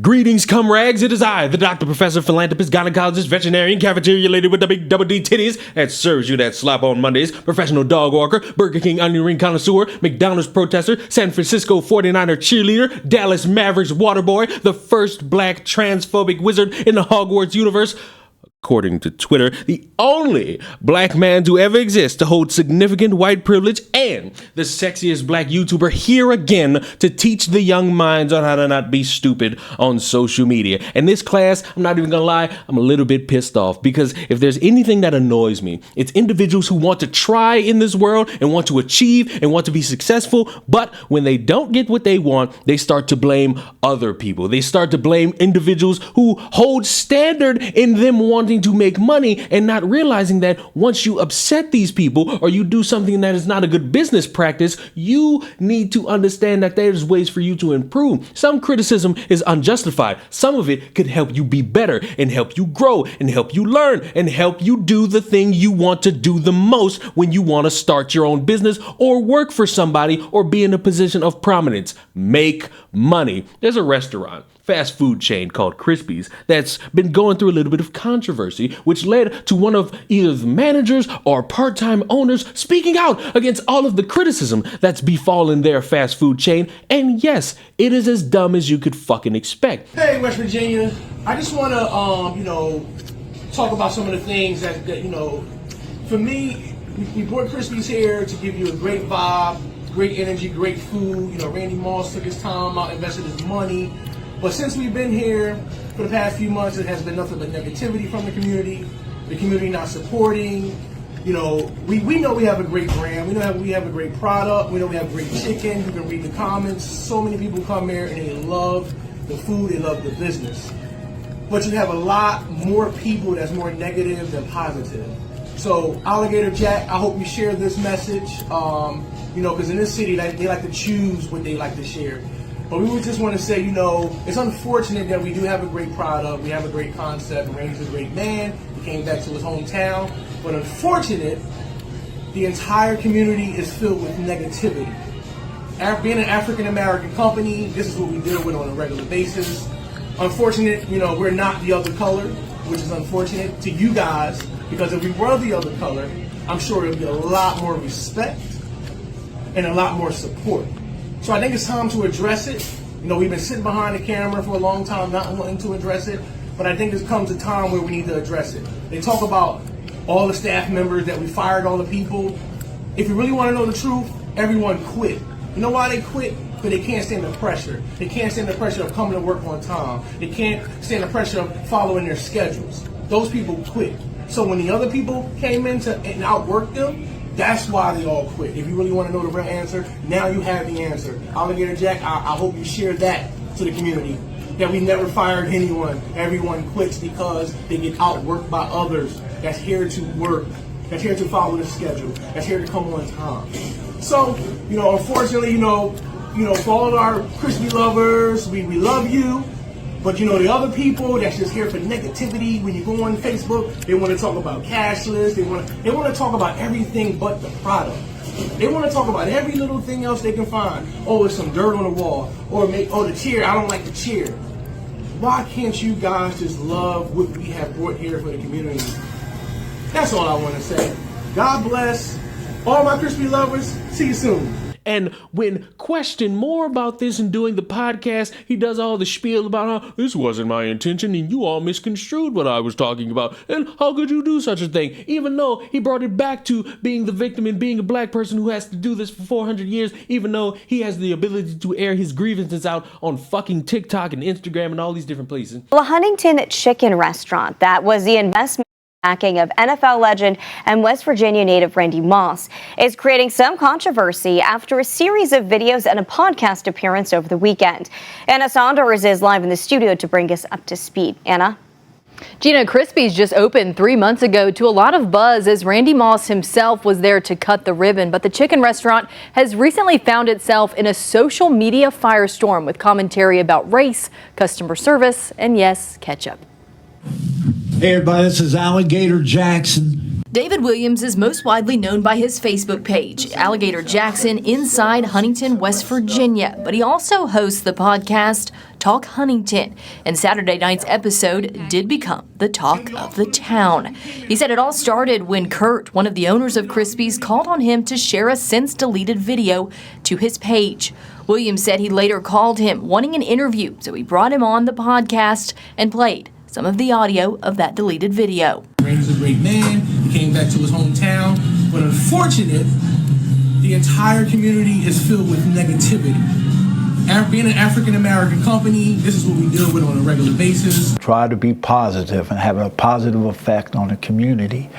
Greetings, comrades. It is I, the doctor, professor, philanthropist, gynecologist, veterinarian, cafeteria lady with the big double D titties that serves you that slop on Mondays, professional dog walker, Burger King onion ring connoisseur, McDonald's protester, San Francisco 49er cheerleader, Dallas Mavericks waterboy, the first black transphobic wizard in the Hogwarts universe. According to Twitter, the only black man to ever exist to hold significant white privilege, and the sexiest black YouTuber here again to teach the young minds on how to not be stupid on social media. And this class, I'm not even gonna lie, I'm a little bit pissed off, because if there's anything that annoys me, it's individuals who want to try in this world and want to achieve and want to be successful, but when they don't get what they want, they start to blame other people. They start to blame individuals who hold standard in them wanting to make money and not realizing that once you upset these people or you do something that is not a good business practice, you need to understand that there's ways for you to improve. Some criticism is unjustified. Some of it could help you be better and help you grow and help you learn and help you do the thing you want to do the most when you want to start your own business or work for somebody or be in a position of prominence. Make money. There's a restaurant, fast food chain called Krispies that's been going through a little bit of controversy, which led to one of either the managers or part-time owners speaking out against all of the criticism that's befallen their fast food chain. And yes, it is as dumb as you could fucking expect. Hey, West Virginia, I just want to, talk about some of the things that for me, we brought Krispies here to give you a great vibe, great energy, great food. Randy Moss took his time out, invested his money. But since we've been here for the past few months, it has been nothing but negativity from the community not supporting. We know we have a great brand. We know we have a great product. We know we have great chicken. You can read the comments. So many people come here and they love the food, they love the business. But you have a lot more people that's more negative than positive. So Alligator Jack, I hope you share this message, because in this city, they like to choose what they like to share. But we would just want to say, it's unfortunate that we do have a great product, we have a great concept, Randy's a great man, he came back to his hometown, but unfortunate, the entire community is filled with negativity. Being an African-American company, this is what we deal with on a regular basis. Unfortunate, we're not the other color, which is unfortunate to you guys, because if we were the other color, I'm sure there'd be a lot more respect and a lot more support. So I think it's time to address it. We've been sitting behind the camera for a long time not wanting to address it, but I think it comes a time where we need to address it. They talk about all the staff members, that we fired all the people. If you really want to know the truth, everyone quit. You know why they quit? Because they can't stand the pressure. They can't stand the pressure of coming to work on time. They can't stand the pressure of following their schedules. Those people quit. So when the other people came in and outworked them, that's why they all quit. If you really want to know the real answer, now you have the answer. Alligator Jack, I hope you share that to the community, that we never fired anyone. Everyone quits because they get outworked by others that's here to work, that's here to follow the schedule, that's here to come on time. So, unfortunately, for all of our Krispy lovers, we love you. But the other people that's just here for negativity, when you go on Facebook, they want to talk about cashless, they want to talk about everything but the product. They want to talk about every little thing else they can find. Oh, there's some dirt on the wall. Or the chair, I don't like the chair. Why can't you guys just love what we have brought here for the community? That's all I want to say. God bless all my Krispy lovers. See you soon. And when questioned more about this and doing the podcast, he does all the spiel about how this wasn't my intention and you all misconstrued what I was talking about. And how could you do such a thing? Even though he brought it back to being the victim and being a black person who has to do this for 400 years, even though he has the ability to air his grievances out on fucking TikTok and Instagram and all these different places. A Huntington chicken restaurant that was the investment backing of NFL legend and West Virginia native Randy Moss is creating some controversy after a series of videos and a podcast appearance over the weekend. Anna Saunders is live in the studio to bring us up to speed. Anna? Gina, Krispies just opened 3 months ago to a lot of buzz as Randy Moss himself was there to cut the ribbon. But the chicken restaurant has recently found itself in a social media firestorm with commentary about race, customer service, and yes, ketchup. Hey everybody, this is Alligator Jackson. David Williams is most widely known by his Facebook page, Alligator Jackson Inside Huntington, West Virginia. But he also hosts the podcast Talk Huntington, and Saturday night's episode did become the talk of the town. He said it all started when Kurt, one of the owners of Krispies, called on him to share a since-deleted video to his page. Williams said he later called him wanting an interview, so he brought him on the podcast and played some of the audio of that deleted video. Randy's a great man. He came back to his hometown, but unfortunate, the entire community is filled with negativity. Being an African-American company, this is what we deal with on a regular basis. Try to be positive and have a positive effect on the community,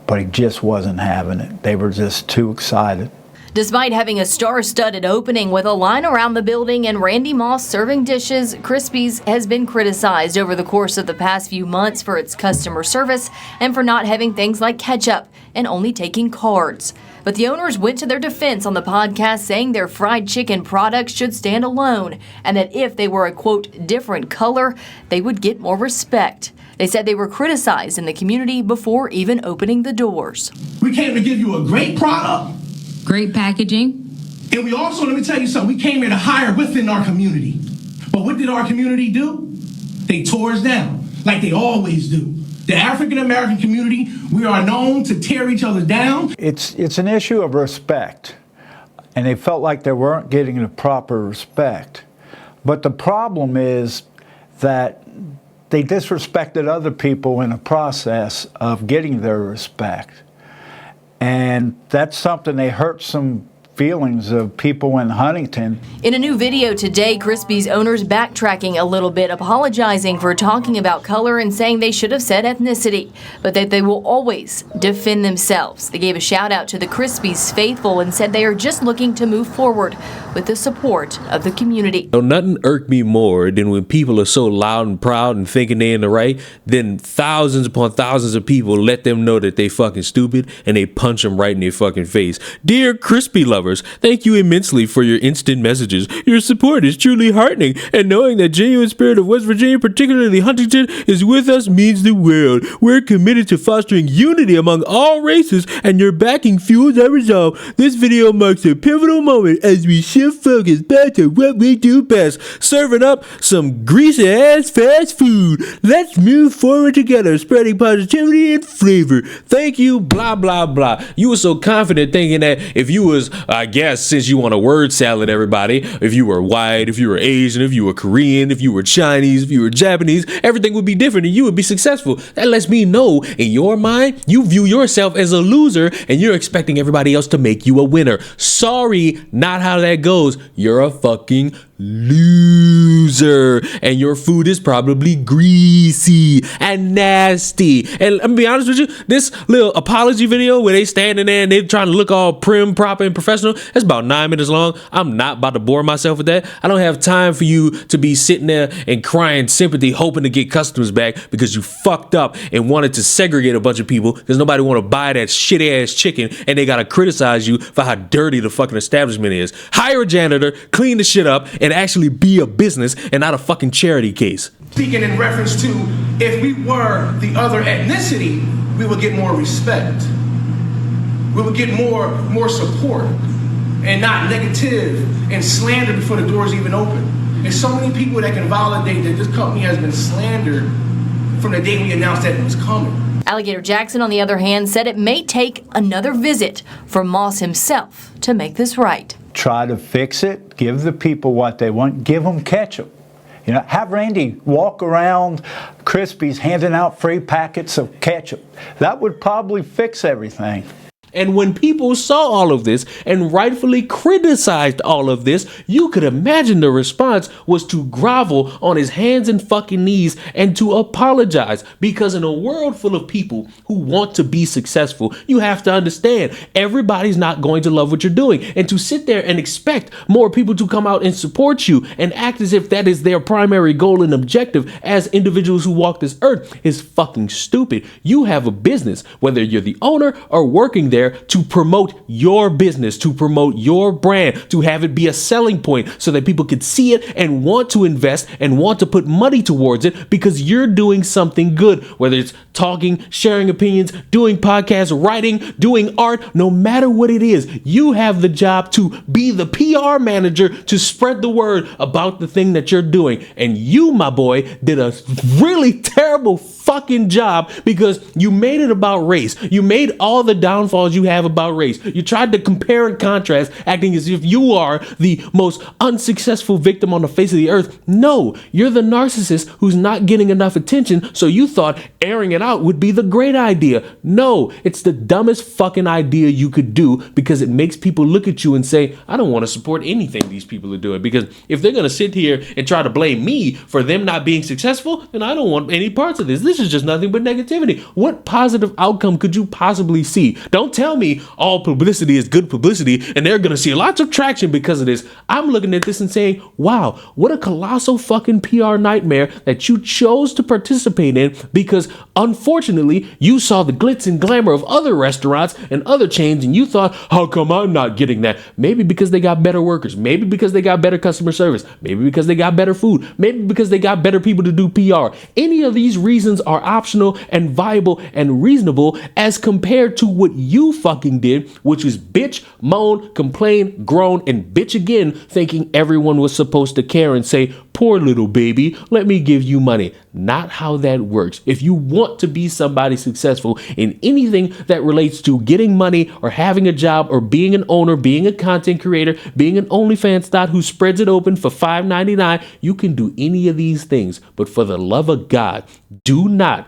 but he just wasn't having it. They were just too excited. Despite having a star-studded opening with a line around the building and Randy Moss serving dishes, Krispies has been criticized over the course of the past few months for its customer service and for not having things like ketchup and only taking cards. But the owners went to their defense on the podcast, saying their fried chicken products should stand alone and that if they were a, quote, different color, they would get more respect. They said they were criticized in the community before even opening the doors. We came to give you a great product. Great packaging. And we also, let me tell you something, we came here to hire within our community. But what did our community do? They tore us down, like they always do. The African-American community, we are known to tear each other down. It's an issue of respect, and they felt like they weren't getting the proper respect. But the problem is that they disrespected other people in the process of getting their respect. And that's something, they hurt some feelings of people in Huntington. In a new video today, Krispies owners backtracking a little bit, apologizing for talking about color and saying they should have said ethnicity, but that they will always defend themselves. They gave a shout out to the Krispies faithful and said they are just looking to move forward with the support of the community. So nothing irked me more than when people are so loud and proud and thinking they're in the right, then thousands upon thousands of people let them know that they fucking stupid and they punch them right in their fucking face. Dear Crispy lovers, thank you immensely for your instant messages. Your support is truly heartening, and knowing that genuine spirit of West Virginia, particularly Huntington, is with us means the world. We're committed to fostering unity among all races, and your backing fuels our resolve. This video marks a pivotal moment as we shift focus back to what we do best, serving up some greasy ass fast food. Let's move forward together, spreading positivity and flavor. Thank you, blah blah blah. You were so confident thinking that if you was, I guess, since you want a word salad, everybody, if you were white, if you were Asian, if you were Korean, if you were Chinese, if you were Japanese, everything would be different and you would be successful. That lets me know in your mind, you view yourself as a loser and you're expecting everybody else to make you a winner. Sorry, not how that goes. You're a fucking loser, and your food is probably greasy and nasty. And let me be honest with you, this little apology video where they standing there and they trying to look all prim, proper, and professional, that's about 9 minutes long. I'm not about to bore myself with that. I don't have time for you to be sitting there and crying sympathy, hoping to get customers back because you fucked up and wanted to segregate a bunch of people because nobody want to buy that shitty ass chicken, and they gotta criticize you for how dirty the fucking establishment is. Hire a janitor, clean the shit up, and actually be a business and not a fucking charity case. Speaking in reference to, if we were the other ethnicity, we would get more respect. We would get more support and not negative and slander before the doors even open. There's so many people that can validate that this company has been slandered from the day we announced that it was coming. Alligator Jackson, on the other hand, said it may take another visit from Moss himself to make this right. Try to fix it, give the people what they want, give them ketchup. You know, have Randy walk around Krispies handing out free packets of ketchup. That would probably fix everything. And when people saw all of this and rightfully criticized all of this, you could imagine the response was to grovel on his hands and fucking knees and to apologize. Because in a world full of people who want to be successful, you have to understand everybody's not going to love what you're doing. And to sit there and expect more people to come out and support you and act as if that is their primary goal and objective as individuals who walk this earth is fucking stupid. You have a business, whether you're the owner or working there. there to promote your business, to promote your brand, to have it be a selling point so that people could see it and want to invest and want to put money towards it because you're doing something good, whether it's talking, sharing opinions, doing podcasts, writing, doing art, no matter what it is, you have the job to be the PR manager to spread the word about the thing that you're doing. And you, my boy, did a really terrible fucking job because you made it about race. You made all the downfalls you have about race. You tried to compare and contrast, acting as if you are the most unsuccessful victim on the face of the earth. No, you're the narcissist who's not getting enough attention, so you thought airing it out would be the great idea. No, it's the dumbest fucking idea you could do because it makes people look at you and say, I don't want to support anything these people are doing, because if they're going to sit here and try to blame me for them not being successful, then I don't want any parts of this. This is just nothing but negativity. What positive outcome could you possibly see? Don't tell me all publicity is good publicity and they're going to see lots of traction because of this. I'm looking at this and saying, wow, what a colossal fucking PR nightmare that you chose to participate in because unfortunately you saw the glitz and glamour of other restaurants and other chains and you thought, how come I'm not getting that? Maybe because they got better workers, maybe because they got better customer service, maybe because they got better food, maybe because they got better people to do PR. Any of these reasons are optional and viable and reasonable as compared to what you fucking did, which was bitch, moan, complain, groan, and bitch again, thinking everyone was supposed to care and say, poor little baby, let me give you money. Not how that works. If you want to be somebody successful in anything that relates to getting money or having a job or being an owner, being a content creator, being an OnlyFans star who spreads it open for $5.99, you can do any of these things. But for the love of God, do not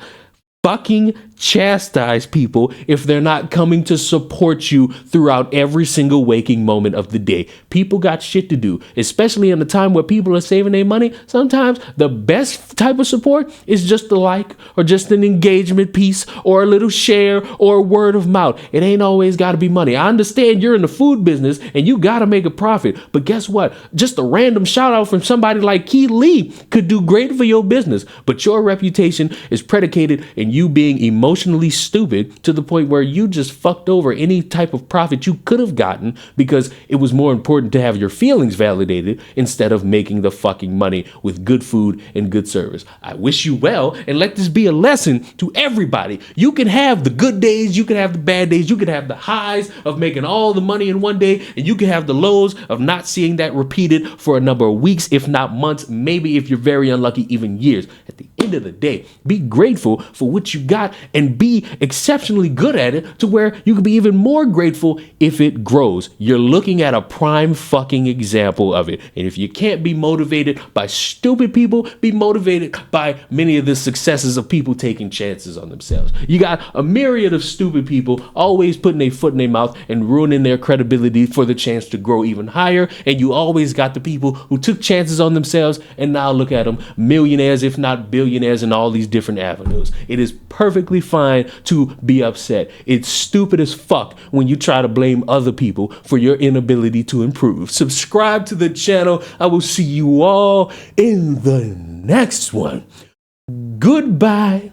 fucking chastise people if they're not coming to support you throughout every single waking moment of the day. People got shit to do, especially in a time where people are saving their money. Sometimes the best type of support is just a like or just an engagement piece or a little share or word of mouth. It ain't always got to be money. I understand you're in the food business and you got to make a profit, but guess what? Just a random shout out from somebody like Keith Lee could do great for your business, but your reputation is predicated in you being emotionally stupid to the point where you just fucked over any type of profit you could have gotten because it was more important to have your feelings validated instead of making the fucking money with good food and good service. I wish you well, and let this be a lesson to everybody. You can have the good days, you can have the bad days, you can have the highs of making all the money in one day, and you can have the lows of not seeing that repeated for a number of weeks, if not months, maybe if you're very unlucky, even years. At the end of the day, be grateful for what you got and be exceptionally good at it to where you can be even more grateful if it grows. You're looking at a prime fucking example of it. And if you can't be motivated by stupid people, be motivated by many of the successes of people taking chances on themselves. You got a myriad of stupid people always putting their foot in their mouth and ruining their credibility for the chance to grow even higher. And you always got the people who took chances on themselves and now look at them, millionaires, if not billionaires, in all these different avenues. It is perfectly fine to be upset. It's stupid as fuck when you try to blame other people for your inability to improve. Subscribe to the channel. I will see you all in the next one. Goodbye.